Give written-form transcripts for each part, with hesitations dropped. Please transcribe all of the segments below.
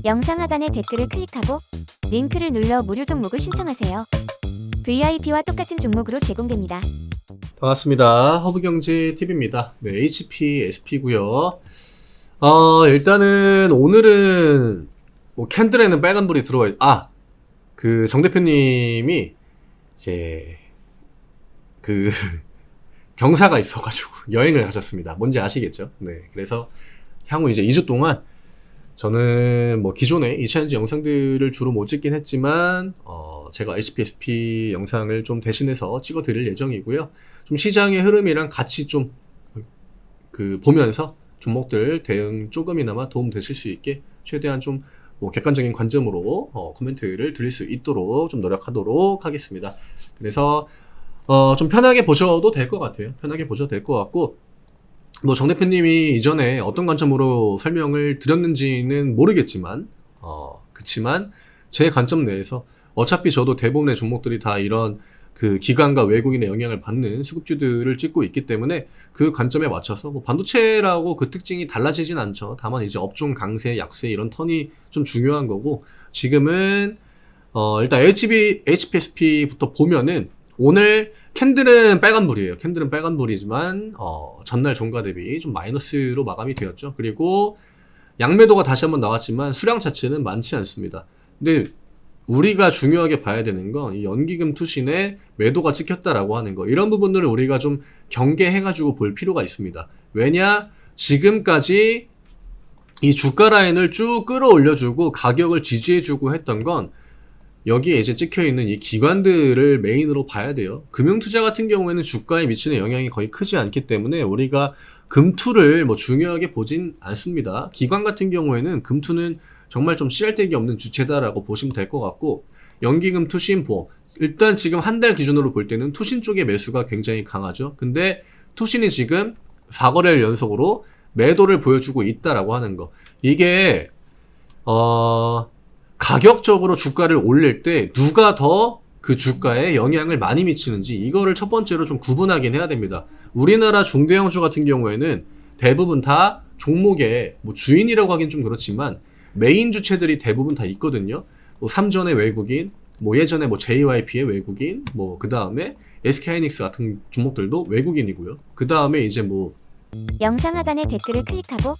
영상 하단의 댓글을 클릭하고 링크를 눌러 무료 종목을 신청하세요. VIP와 똑같은 종목으로 제공됩니다. 반갑습니다. 허브경제TV입니다. 네, HP, SP고요. 일단은 오늘은 뭐 캔들에는 빨간불이 들어와 정 대표님이 이제 경사가 있어가지고 여행을 가셨습니다. 뭔지 아시겠죠? 네, 그래서 향후 이제 2주 동안 저는 뭐 기존에 2차전지 영상들을 주로 못 찍긴 했지만 제가 HP, SP 영상을 좀 대신해서 찍어 드릴 예정이고요. 좀 시장의 흐름이랑 같이 좀 보면서 종목들 대응 조금이나마 도움 되실 수 있게 최대한 좀 뭐 객관적인 관점으로 코멘트를 드릴 수 있도록 좀 노력하도록 하겠습니다. 그래서 좀 편하게 보셔도 될 것 같아요. 편하게 보셔도 될 것 같고, 뭐 정 대표님이 이전에 어떤 관점으로 설명을 드렸는지는 모르겠지만 그치만 제 관점 내에서 어차피 저도 대부분의 종목들이 다 이런 기관과 외국인의 영향을 받는 수급주들을 찍고 있기 때문에 그 관점에 맞춰서 뭐 반도체라고 그 특징이 달라지진 않죠. 다만 이제 업종 강세, 약세 이런 턴이 좀 중요한 거고, 지금은 일단 HPSP부터 보면은 오늘 캔들은 빨간불이에요. 캔들은 빨간불이지만 전날 종가 대비 좀 마이너스로 마감이 되었죠. 그리고 양매도가 다시 한번 나왔지만 수량 자체는 많지 않습니다. 근데 우리가 중요하게 봐야 되는 건 이 연기금 투신에 매도가 찍혔다라고 하는 거, 이런 부분들을 우리가 좀 경계해가지고 볼 필요가 있습니다. 왜냐, 지금까지 이 주가 라인을 쭉 끌어올려주고 가격을 지지해주고 했던 건 여기에 이제 찍혀있는 이 기관들을 메인으로 봐야 돼요. 금융투자 같은 경우에는 주가에 미치는 영향이 거의 크지 않기 때문에 우리가 금투를 뭐 중요하게 보진 않습니다. 기관 같은 경우에는 금투는 정말 좀 씨알데기 없는 주체다라고 보시면 될 것 같고, 연기금, 투신, 보험, 일단 지금 한 달 기준으로 볼 때는 투신 쪽의 매수가 굉장히 강하죠. 근데 투신이 지금 4거래일 연속으로 매도를 보여주고 있다라고 하는 거, 이게 가격적으로 주가를 올릴 때 누가 더 그 주가에 영향을 많이 미치는지, 이거를 첫 번째로 좀 구분하긴 해야 됩니다. 우리나라 중대형주 같은 경우에는 대부분 다 종목의 뭐 주인이라고 하긴 좀 그렇지만 메인 주체들이 대부분 다 있거든요. 뭐 삼전의 외국인, 뭐 예전에 뭐 JYP의 외국인, 뭐 그 다음에 SK하이닉스 같은 종목들도 외국인이고요. 그 다음에 이제 뭐 영상 하단의 댓글을 클릭하고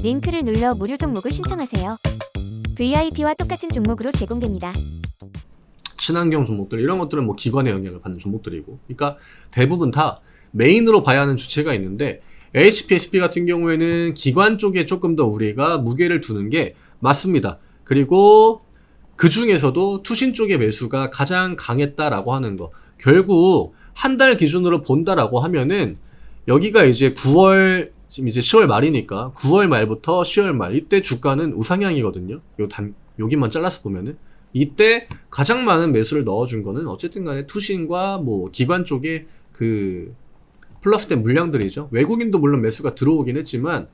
링크를 눌러 무료 종목을 신청하세요. VIP와 똑같은 종목으로 제공됩니다. 친환경 종목들, 이런 것들은 뭐 기관의 영향을 받는 종목들이고, 그러니까 대부분 다 메인으로 봐야 하는 주체가 있는데, HPSP 같은 경우에는 기관 쪽에 조금 더 우리가 무게를 두는 게 맞습니다. 그리고 그 중에서도 투신 쪽의 매수가 가장 강했다라고 하는 거, 결국 한 달 기준으로 본다라고 하면은 여기가 이제 9월, 지금 이제 10월 말이니까 9월 말부터 10월 말, 이때 주가는 우상향이거든요. 여기만 잘라서 보면은 이때 가장 많은 매수를 넣어준 거는 어쨌든 간에 투신과 뭐 기관 쪽에 플러스된 물량들이죠. 외국인도 물론 매수가 들어오긴 했지만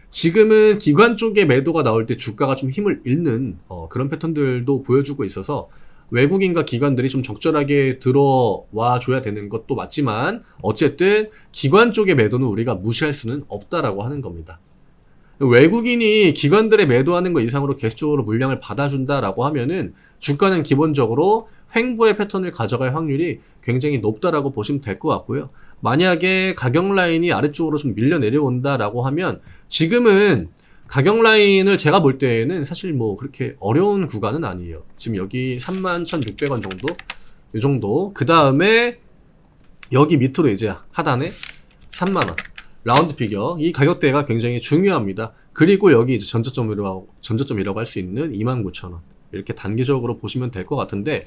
지금은 기관 쪽에 매도가 나올 때 주가가 좀 힘을 잃는 그런 패턴들도 보여주고 있어서 외국인과 기관들이 좀 적절하게 들어와 줘야 되는 것도 맞지만, 어쨌든 기관 쪽의 매도는 우리가 무시할 수는 없다라고 하는 겁니다. 외국인이 기관들의 매도하는 것 이상으로 계속적으로 물량을 받아준다라고 하면은 주가는 기본적으로 횡보의 패턴을 가져갈 확률이 굉장히 높다라고 보시면 될 것 같고요. 만약에 가격 라인이 아래쪽으로 좀 밀려 내려온다라고 하면, 지금은 가격 라인을 제가 볼 때에는 사실 뭐 그렇게 어려운 구간은 아니에요. 지금 여기 31,600원 정도, 이 정도. 그 다음에 여기 밑으로 이제 하단에 3만원 라운드 피겨, 이 가격대가 굉장히 중요합니다. 그리고 여기 이제 전저점이라고 할 수 있는 29,000원, 이렇게 단기적으로 보시면 될 것 같은데,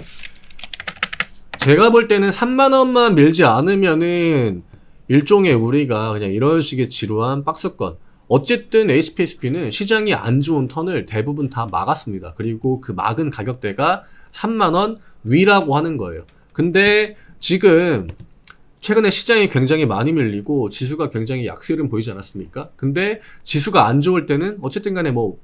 제가 볼 때는 3만원만 밀지 않으면은 일종의 우리가 그냥 이런 식의 지루한 박스권, 어쨌든 HPSP는 시장이 안 좋은 턴을 대부분 다 막았습니다. 그리고 그 막은 가격대가 3만원 위라고 하는 거예요. 근데 지금 최근에 시장이 굉장히 많이 밀리고 지수가 굉장히 약세를 보이지 않았습니까? 근데 지수가 안 좋을 때는 어쨌든 간에 뭐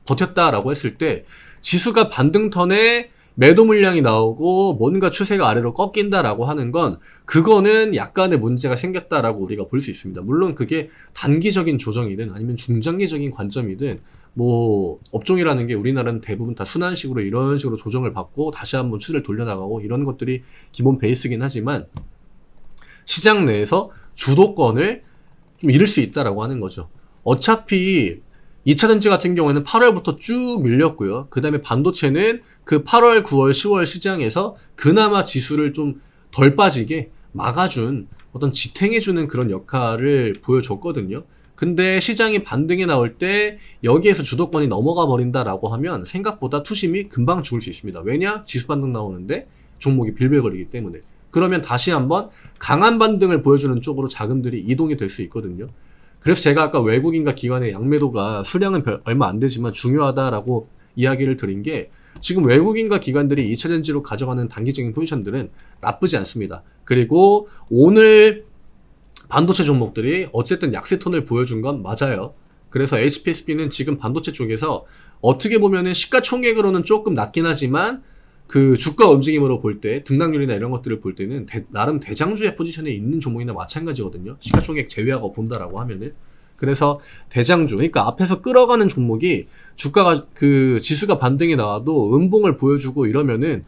버텼다라고 했을 때 지수가 반등턴에 매도 물량이 나오고 뭔가 추세가 아래로 꺾인다라고 하는 건, 그거는 약간의 문제가 생겼다라고 우리가 볼 수 있습니다. 물론 그게 단기적인 조정이든 아니면 중장기적인 관점이든 뭐 업종이라는 게 우리나라는 대부분 다 순환식으로 이런 식으로 조정을 받고 다시 한번 추세를 돌려나가고 이런 것들이 기본 베이스긴 하지만 시장 내에서 주도권을 좀 잃을 수 있다라고 하는 거죠. 어차피 2차전지 같은 경우에는 8월부터 쭉 밀렸고요. 그 다음에 반도체는 그 8월, 9월, 10월 시장에서 그나마 지수를 좀 덜 빠지게 막아준 어떤 지탱해주는 그런 역할을 보여줬거든요. 근데 시장이 반등이 나올 때 여기에서 주도권이 넘어가 버린다라고 하면 생각보다 투심이 금방 죽을 수 있습니다. 왜냐? 지수 반등 나오는데 종목이 빌빌거리기 때문에. 그러면 다시 한번 강한 반등을 보여주는 쪽으로 자금들이 이동이 될 수 있거든요. 그래서 제가 아까 외국인과 기관의 양매도가 수량은 얼마 안 되지만 중요하다라고 이야기를 드린 게 지금 외국인과 기관들이 2차전지로 가져가는 단기적인 포지션들은 나쁘지 않습니다. 그리고 오늘 반도체 종목들이 어쨌든 약세 톤을 보여준 건 맞아요. 그래서 HPSB는 지금 반도체 쪽에서 어떻게 보면은 시가총액으로는 조금 낮긴 하지만 그 주가 움직임으로 볼 때 등락률이나 이런 것들을 볼 때는 나름 대장주의 포지션에 있는 종목이나 마찬가지거든요. 시가총액 제외하고 본다라고 하면은. 그래서 대장주, 그러니까 앞에서 끌어가는 종목이 주가가 그 지수가 반등이 나와도 음봉을 보여주고 이러면은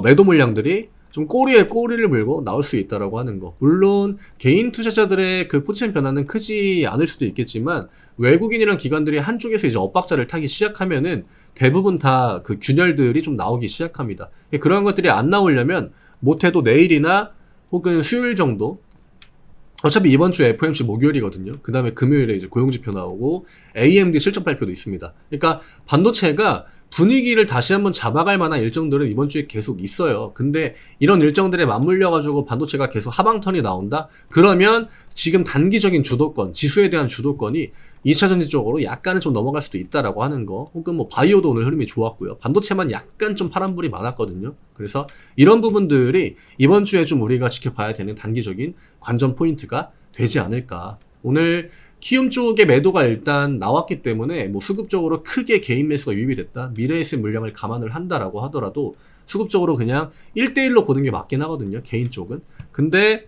매도 물량들이 좀 꼬리에 꼬리를 물고 나올 수 있다라고 하는 거. 물론 개인 투자자들의 그 포지션 변화는 크지 않을 수도 있겠지만 외국인이랑 기관들이 한쪽에서 이제 엇박자를 타기 시작하면은 대부분 다 그 균열들이 좀 나오기 시작합니다. 그런 것들이 안 나오려면 못해도 내일이나 혹은 수요일 정도, 어차피 이번 주 FOMC 목요일이거든요. 그 다음에 금요일에 이제 고용지표 나오고 AMD 실적 발표도 있습니다. 그러니까 반도체가 분위기를 다시 한번 잡아갈 만한 일정들은 이번 주에 계속 있어요. 근데 이런 일정들에 맞물려가지고 반도체가 계속 하방턴이 나온다? 그러면 지금 단기적인 주도권, 지수에 대한 주도권이 2차전지 쪽으로 약간은 좀 넘어갈 수도 있다라고 하는 거. 혹은 뭐 바이오도 오늘 흐름이 좋았고요. 반도체만 약간 좀 파란불이 많았거든요. 그래서 이런 부분들이 이번 주에 좀 우리가 지켜봐야 되는 단기적인 관전 포인트가 되지 않을까. 오늘 키움 쪽의 매도가 일단 나왔기 때문에 뭐 수급적으로 크게 개인 매수가 유입이 됐다. 미래에셋 물량을 감안을 한다라고 하더라도 수급적으로 그냥 1대1로 보는 게 맞긴 하거든요. 개인 쪽은. 근데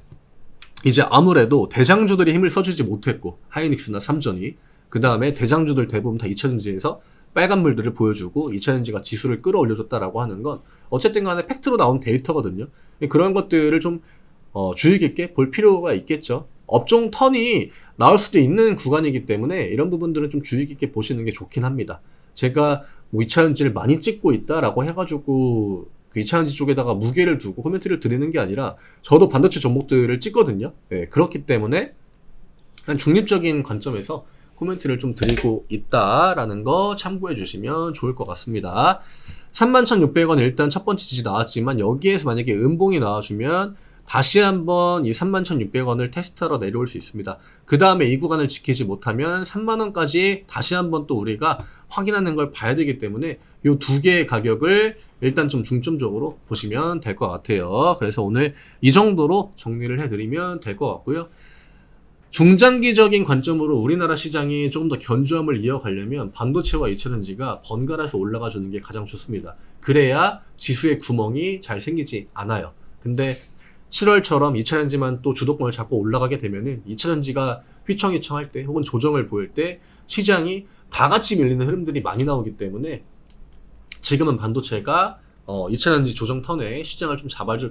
이제 아무래도 대장주들이 힘을 써주지 못했고 하이닉스나 삼전이 그 다음에 대장주들 대부분 다 2차전지에서 빨간물들을 보여주고 2차전지가 지수를 끌어올려줬다라고 하는 건 어쨌든 간에 팩트로 나온 데이터거든요. 그런 것들을 좀 주의 깊게 볼 필요가 있겠죠. 업종 턴이 나올 수도 있는 구간이기 때문에 이런 부분들은 좀 주의 깊게 보시는 게 좋긴 합니다. 제가 뭐 2차전지를 많이 찍고 있다라고 해가지고 그 2차전지 쪽에다가 무게를 두고 코멘트를 드리는 게 아니라 저도 반도체 종목들을 찍거든요. 네, 그렇기 때문에 그냥 중립적인 관점에서 코멘트를 좀 드리고 있다라는 거 참고해 주시면 좋을 것 같습니다. 31,600원 일단 첫 번째 지지 나왔지만 여기에서 만약에 음봉이 나와주면 다시 한번 이 31,600원을 테스트하러 내려올 수 있습니다. 그 다음에 이 구간을 지키지 못하면 3만원까지 다시 한번 또 우리가 확인하는 걸 봐야 되기 때문에 이 두 개의 가격을 일단 좀 중점적으로 보시면 될 것 같아요. 그래서 오늘 이 정도로 정리를 해드리면 될 것 같고요. 중장기적인 관점으로 우리나라 시장이 조금 더 견조함을 이어가려면 반도체와 2차전지가 번갈아서 올라가 주는 게 가장 좋습니다. 그래야 지수의 구멍이 잘 생기지 않아요. 근데 7월처럼 2차전지만 또 주도권을 잡고 올라가게 되면은 2차전지가 휘청휘청할 때 혹은 조정을 보일 때 시장이 다 같이 밀리는 흐름들이 많이 나오기 때문에 지금은 반도체가 2차전지 조정 턴에 시장을 좀 잡아줄